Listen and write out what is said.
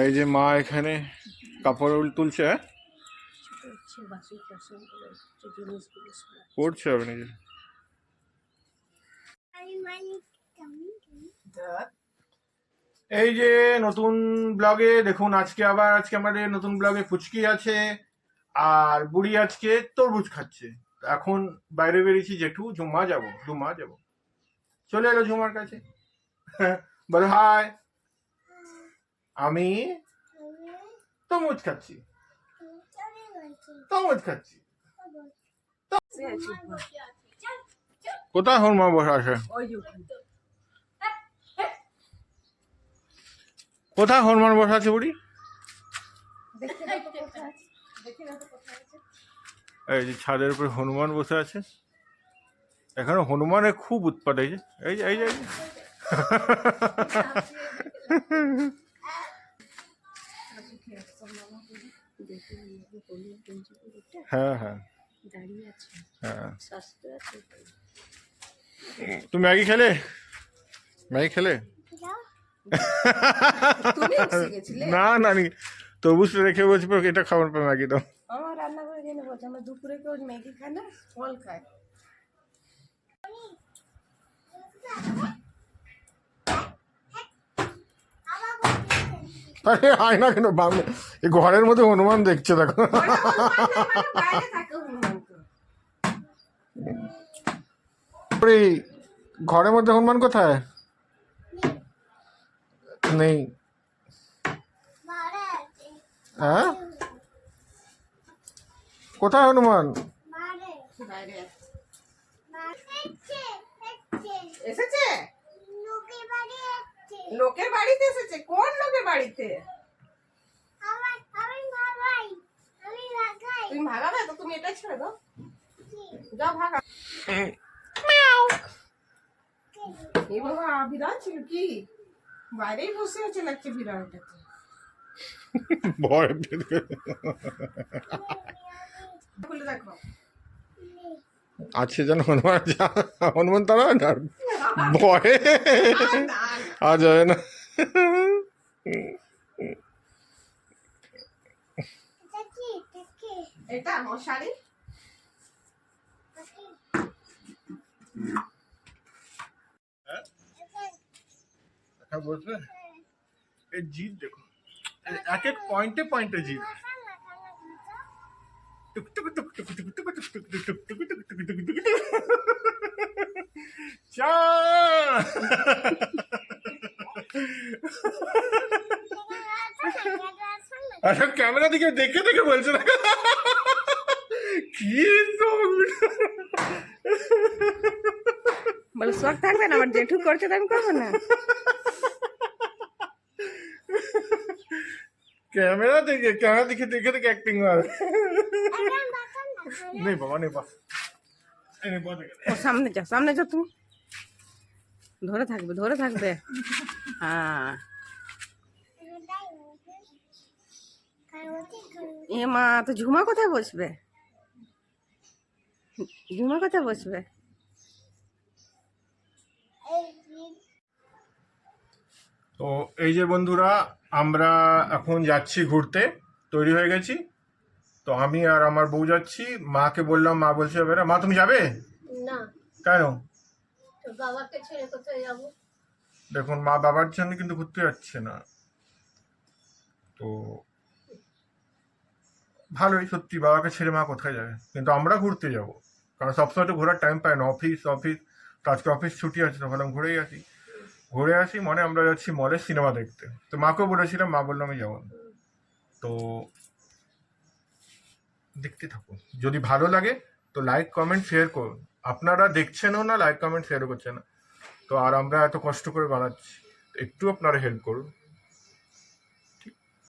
এই যে মা এখানে কাপড় তুলছে, পড়ছে আপনি এই যে নতুন ব্লগে দেখুন। আজকে আমাদের নতুন ব্লগে পুচকি আছে আর বুড়ি আজকে তরমুজ খাচ্ছে। এখন বাইরে বেরিয়েছি জেঠু ঝুমা যাবো, চলে এলো ঝুমার কাছে। বলো হাই, আমি তরমুজ খাচ্ছি। কোথায় হনুমান বসে আছে? কোথায় হনুমান বসে আছে বুড়ি? এই যে ছাদের উপরে হনুমান বসে আছে। এখানে হনুমানের খুব উৎপাত। এই যে হ্যাঁ হ্যাঁ হ্যাঁ। তুমি ম্যাগি খেলে? না না, তরমুজটা রেখে বলছি এটা খাবার পর ম্যাগি দাও। আমার রান্না করে জেনে বলছে আমরা দুপুরে কেউ ম্যাগি খায় না, ফল খায়। আরে আয় না কেন, এই ঘরের মধ্যে হনুমান দেখছে দেখো। ঘরের মধ্যে হনুমান কোথায়? নেই। হ্যাঁ, কোথায় হনুমান? এসেছে লোকের বাড়িতে এসেছে। কোন লোকের বাড়িতে? তুমি ভাগাবে তো, তুমি এটা ছেড়ে দাও, যাও ভাগা। এই বাবা বিড়াল ছিল কি? বাইরেই বসে আছে লাগছে বিড়ালটাকে। ভয় বলে দেখো আছে যেন হনুমান তারা ভয়ে আ যাবে না। এটা মশারি। বলছে এই জিদ দেখো, এক এক পয়েন্টে পয়েন্টে জিদ। আচ্ছা, ক্যামেরা দিকে দেখে দেখে বলছে না কি বলে শখ থাকবে না, আমার জেঠু করছে তো আমি করবো না। कैमरा देखे देखे एक्टिंग मार। नहीं बाबा, नहीं बाबा, সামনে যাও তুমি। ধরে থাকবে হ্যাঁ। এ মা, তো ঝুমা কোথায় বসবে? তো এই যে বন্ধুরা, আমরা এখন যাচ্ছি ঘুরতে, তৈরি হয়ে গেছি। তো আমি আর আমার বউ যাচ্ছি। মাকে বললাম, মা বলছে যাবে না। মা তুমি যাবে না? কেন? বাবাকে ছেড়ে কোথায় যাবো? দেখুন, মা বাবার জন্য কিন্তু ঘুরতে যাচ্ছে না। তো ভালোই, সত্যি বাবাকে ছেড়ে মা কোথায় যাবে, কিন্তু আমরা ঘুরতে যাব। কারণ সবসময় তো ঘোরার টাইম পাই না, অফিস। তো আজকে অফিস ছুটি আছে, তো ভাবলাম ঘুরে আসি। মানে আমরা যাচ্ছি মলে সিনেমা দেখতে। তো মাকেও বলেছিলাম, মা বললাম আমি যাবো না। তো দেখতে থাকুন, যদি ভালো লাগে তো লাইক কমেন্ট শেয়ার করুন। আপনারা দেখছেনও না, লাইক কমেন্ট শেয়ারও করছেন না। তো আর আমরা এত কষ্ট করে বানাচ্ছি, একটু আপনারা হেল্প করুন।